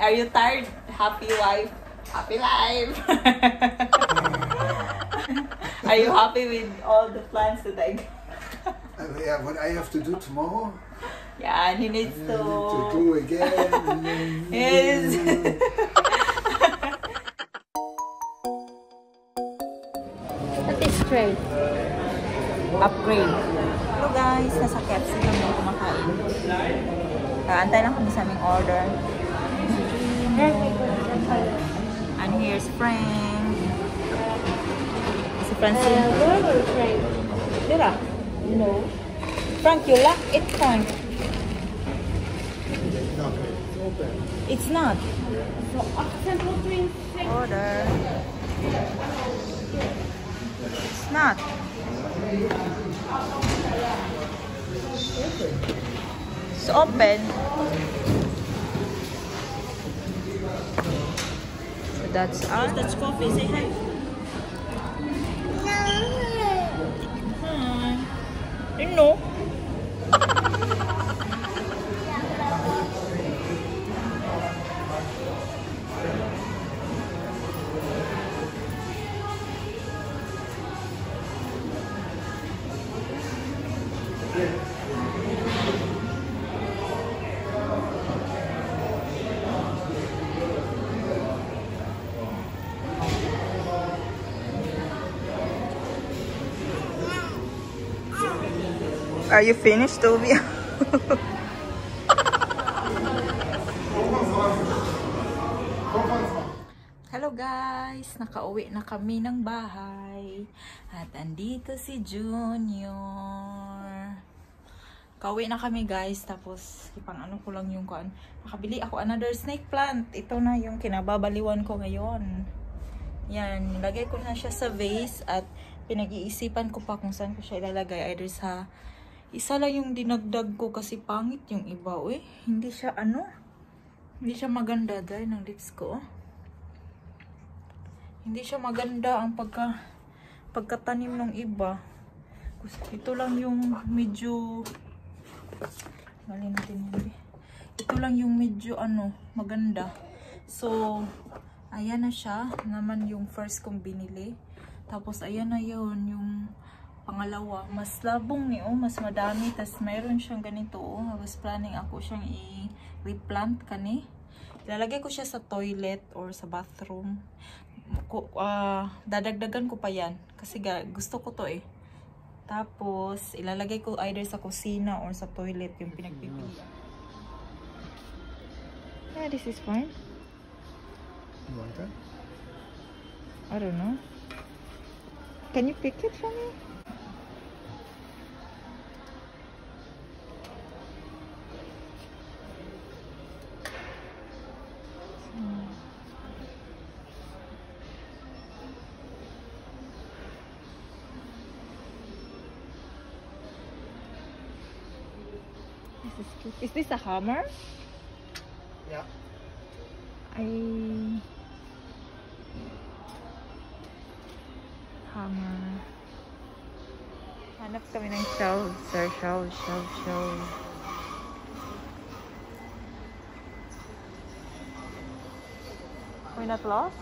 Are you tired? Happy wife, happy life. Are you happy with all the plans that I got? Yeah, what I have to do tomorrow? Yeah, and he needs I need to do again. Yes. That is straight. Upgrade. Hello guys, nasa KFC kami kumakain. Antay lang kami sa aming order. And here's Frank. Si Francine. Where will Frank? Dira. No. Frank, you lock it, Frank. No, it's open. It's not. So, Central Twin. Order. It's not. It's open. So that's all. That's coffee. Say hi. Hi. You know. Are you finished, Toby? Hello guys! Nakauwi na kami ng bahay. At andito si Junior. Kauwi na kami guys. Tapos, ipang ano ko lang yung kuan. Nakabili ako another snake plant. Ito na yung kinababaliwan ko ngayon. Yan. Nilagay ko na siya sa vase. At pinag-iisipan ko pa kung saan ko siya ilalagay. Either sa isa lang yung dinagdag ko kasi pangit yung iba. Uy, hindi siya ano. Hindi siya maganda dahil ng lips ko. Hindi siya maganda ang pagkatanim ng iba. Ito lang yung medyo ito lang yung medyo ano, maganda. So, ayan na siya. Naman yung first kong binili. Tapos, ayan na yun yung pangalawa. Mas labong ni mas madami. Tapos, mayroon siyang ganito. I was planning ako siyang i-replant kani. Ilalagay ko siya sa toilet or sa bathroom. Dadagdagan ko pa yan. Kasi gusto ko to Tapos, ilalagay ko either sa kusina or sa toilet yung pinagpipilian. Yeah, this is fine. You want that? I don't know. Can you pick it for me? This is cute. Is this a hammer? Yeah. Hammer. Hanap kami ng shelves. Shelves. We're not lost?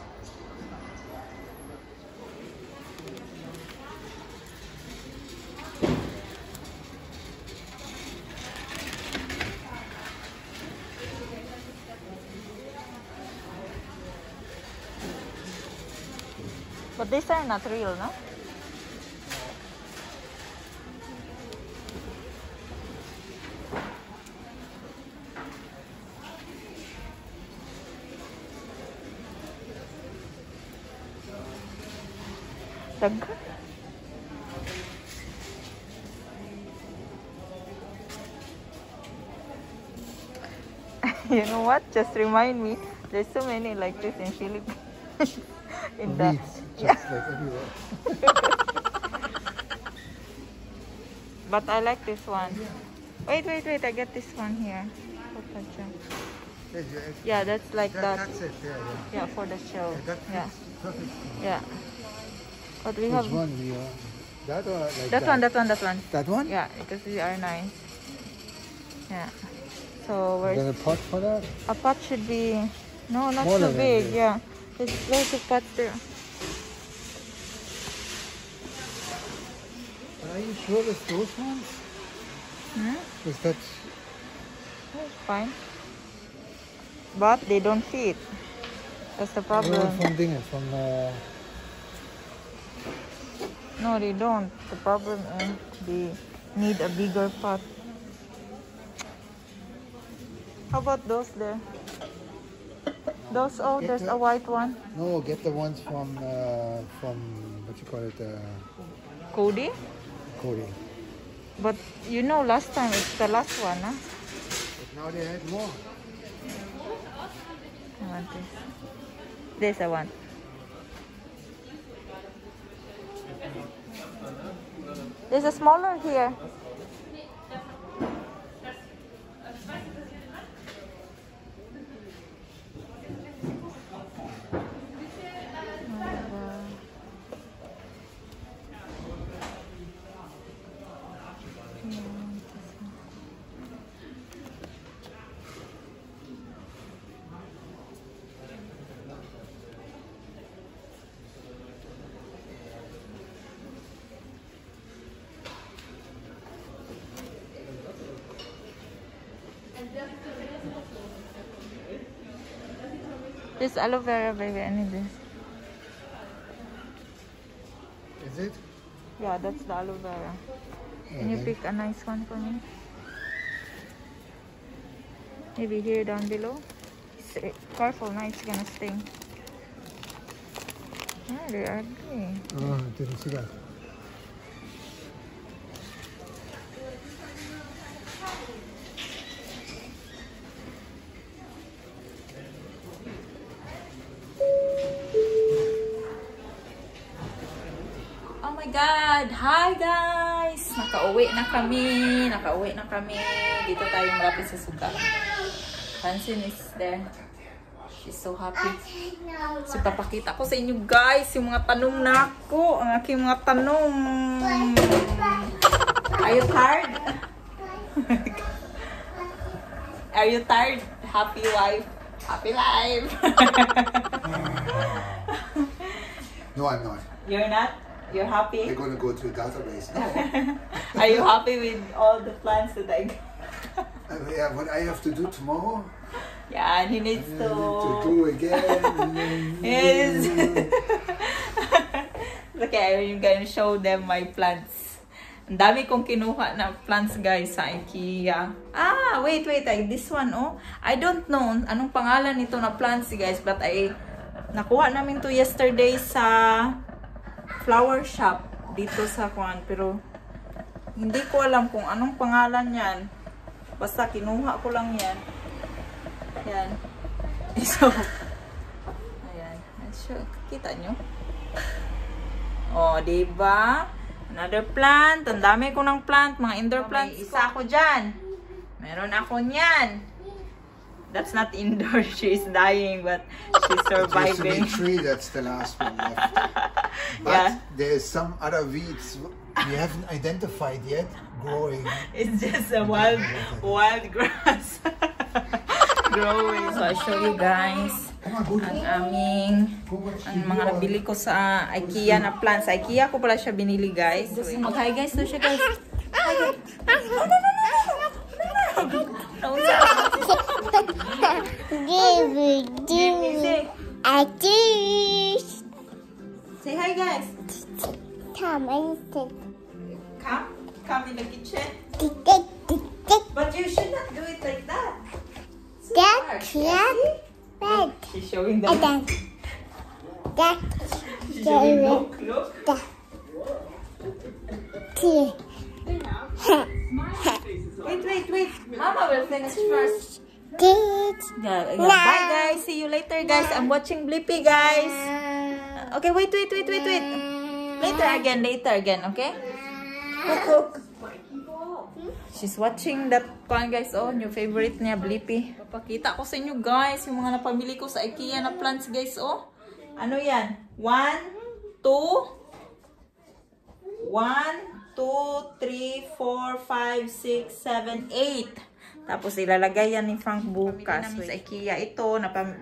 But these are not real, no? Daghan. You know what? Just remind me. There's so many like this in Philippines. In the Just like everywhere. But I like this one. Wait. I get this one here. Yeah, that's like that. That's it. Yeah, for the show. Yeah, that's perfect. Yeah. But we Which have one? That or like that one. That one? Yeah, because they are nice. Yeah. So Then we're a pot for that? a pot should be No, not Smaller too than big. this. Yeah, there's lots of pots there. Are you sure it's those ones? Hmm? Is that... It's fine. But they don't fit. That's the No, problem. from Dingen, from... No, they don't. The problem is they need a bigger pot. How about those there? Those, oh, Get there's the- a white one. No, get the ones from what you call it, Cody? Cody. But you know last time it's the last one, huh? But now they had more. I want this. This I want. There's a smaller here. This aloe vera, baby. I need this. Is it? Yeah, that's the aloe vera. Can you Okay. pick a nice one for me? Maybe here down below. Careful, now it's gonna sting. Ah, they are ugly. Oh, I didn't see that. Oh my God! Hi guys! Nakauwi na kami. Dito tayo malapit sa suka. Hansen is there. She's so happy. So, papakita ko sa inyo guys yung mga tanong na ako. Ang aking mga tanong. Are you tired? Are you tired? Happy wife. Happy life. No, I'm not. You're not? You're happy? They're going to go to a database. No. Are you happy with all the plans that I got? Yeah, what I have to do tomorrow? Yeah, and he needs I to... need to do again. Yes. Okay, I'm gonna show them my plants. Ang dami kong kinuha na plants guys sa IKEA. Ah, wait. This one, oh. I don't know anong pangalan nito na plants guys, but nakuha namin to yesterday sa flower shop dito sa Kwan. Pero hindi ko alam kung anong pangalan yan. Basta kinuha ko lang yan. Yan. So, ayan. Sure, kita nyo? Oh, diba? Another plant. Ang dami ko ng plant. Mga indoor plants. Isa ako dyan. Meron ako niyan. That's not indoor. She's dying, but she's It used to be surviving. 3, that's the last one left. But Yeah. there's some other weeds we haven't identified yet growing. It's just a wild grass growing. So I show you guys ang mga nabili ko sa IKEA na plants. Sa IKEA ko pala siya binili guys. Mag-hi guys to siya guys. Hi guys. No. Say hi guys. Come in the kitchen. But you should not do it like that. So hard. She's showing them. She's showing look. Wait. Mama will finish first. Yeah. Bye guys. See you later guys. I'm watching Blippi guys. Okay, wait. Later again, okay? Cook. She's watching that one guys. Oh, new favorite niya, Blippi. Papakita ko sa inyo guys yung mga napamili ko sa IKEA na plants guys. Oh, ano yan? 1, 2, 3, 4, 5, 6, 7, 8. Tapos ilalagay yan ni Frank bukas. Sa IKEA ito,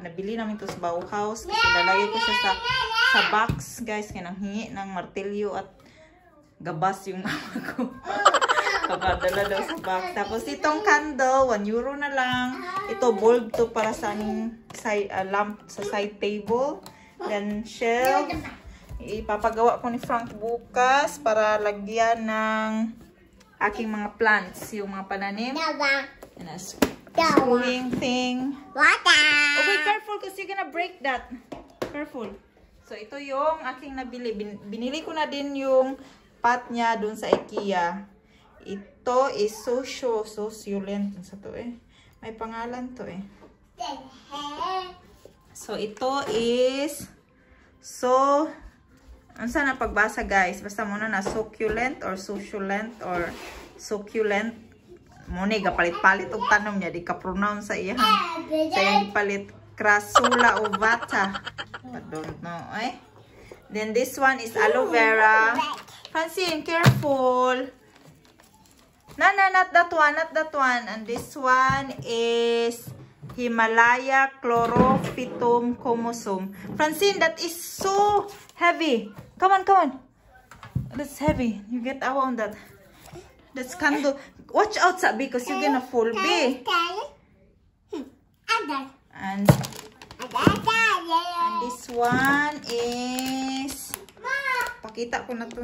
nabili namin ito sa Bauhaus. Kasi ilalagay ko siya sa box, guys. Kaya hingi ng martilyo at gabas yung mama ko. Papadala daw sa box. Tapos itong candle, 1 euro na lang. Ito, bulb to para sa aming lamp sa side table. Then, shelf. Ipapagawa ko ni Frank bukas para lagyan ng aking mga plants. Yung mga pananim. And a screwing thing. Okay, careful kasi you're gonna break that. Careful. So, ito yung aking nabili. Binili ko na din yung pot niya dun sa IKEA. Ito is succulent. Sa to eh. May pangalan to eh. So, ito is ano sana pagbasa guys? Basta muna na succulent or succulent or succulent. Muna gapalit-palit og tanom niya. Di ka pronounce sa iya. Sa palit Crassula ovata. I don't know eh. Then this one is aloe vera. Francine, careful. No, not that one, not that one. And this one is Himalaya Chlorophytum comosum. Francine, that is so heavy. Come on, come on. That's heavy. You get out on that. That's candle. Watch out, Sabi, because you're gonna fall, be. And this one is pakita ko na to.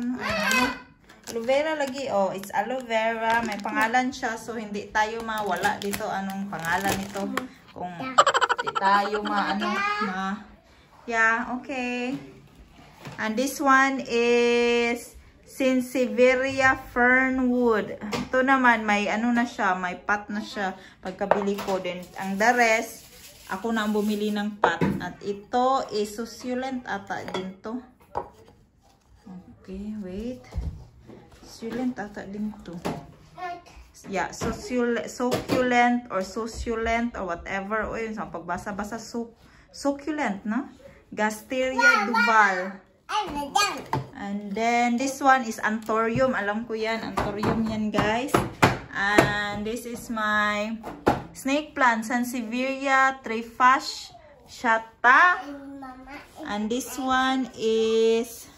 Aloe vera lagi. Oh, it's aloe vera. May pangalan siya. So, hindi tayo mawala dito. Anong pangalan nito? Kung hindi tayo yeah, okay. And this one is Sansevieria Fernwood. Ito naman, may ano na siya. May pot na siya. Pagkabili ko din. Ang the rest, ako na ang bumili ng pot. At ito is succulent ata din to. Okay, wait. Succulent ata din to. Yeah, succulent or whatever. O yun, sa pagbasa-basa, succulent, no? Gasteria duval. And then, this one is Anthurium. Alam ko yan. Anthurium yan, guys. And this is my snake plant. Sansevieria trifasciata. And this one is...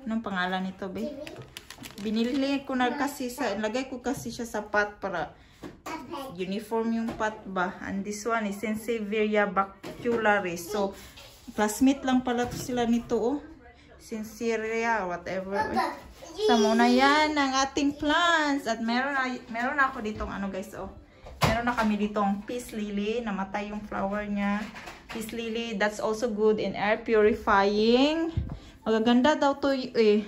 Anong pangalan nito, be? Binili ko na kasi lagay ko kasi siya sa pot para uniform yung pot ba. And this one is Sansevieria bacularis. So, classmate lang pala to sila nito, oh. Sansevieria, whatever. So, muna yan ang ating plants. At meron ako ditong ano, guys, oh. Meron na kami ditong peace lily. Namatay yung flower niya. Peace lily, that's also good in air purifying. Magaganda daw to eh.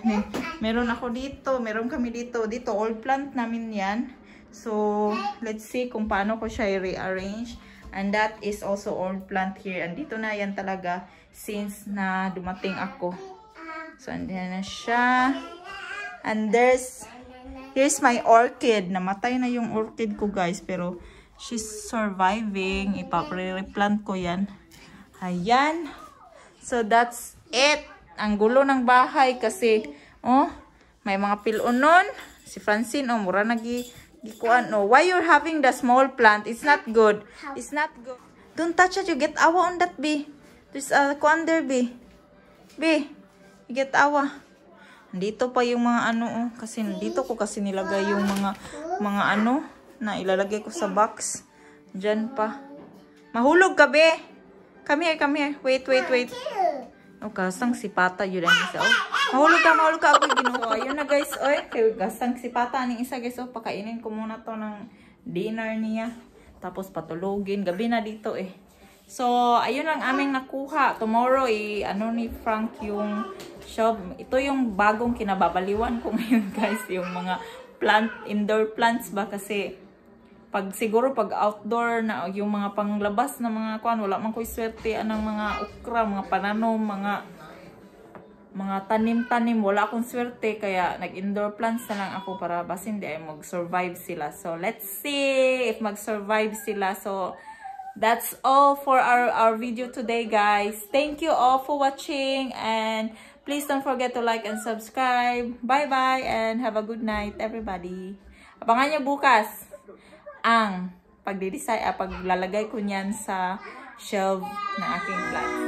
Meron ako dito. Meron kami dito. Dito, old plant namin yan. So, let's see kung paano ko siya i-rearrange. And that is also old plant here. And dito na yan talaga since na dumating ako. So, andyan na siya. And here's my orchid. Namatay na yung orchid ko, guys. Pero, she's surviving. Ipapre-replant ko yan. Ayan. So, that's it. Ang gulo ng bahay kasi, oh, may mga pilunon. Si Francine, oh, mura nagikuan. Oh, why you're having the small plant? It's not good. It's not good. Don't touch it. You get awa on that, B. There's a kuan there, B. B, you get awa. Dito pa yung mga ano, oh. Kasi dito ko kasi nilagay yung mga ano na ilalagay ko sa box. Diyan pa. Mahulog ka, B. Come here, come here. Wait. Oh, kasang sipata yun ang isa. Oh, mahulog ka. Ako'y ginuha. So, ayun na guys. Oy, kasang sipata ang isa guys. Oh, pakainin ko muna to ng dinner niya. Tapos patulogin. Gabi na dito eh. So, ayun lang aming nakuha. Tomorrow, ano ni Frank yung shop. Ito yung bagong kinababaliwan ko ngayon guys. Yung mga indoor plants ba kasi siguro pag outdoor na yung mga panglabas na mga kuan wala man ko'y swerte anang mga okra, mga pananom, mga tanim-tanim wala akong swerte kaya nag-indoor plants na lang ako para basin di ay mag-survive sila. So let's see if mag-survive sila. So that's all for our video today guys. Thank you all for watching and please don't forget to like and subscribe. Bye-bye and have a good night everybody. Abangan nyo bukas ang paglalagay ko niyan sa shelf na aking plants.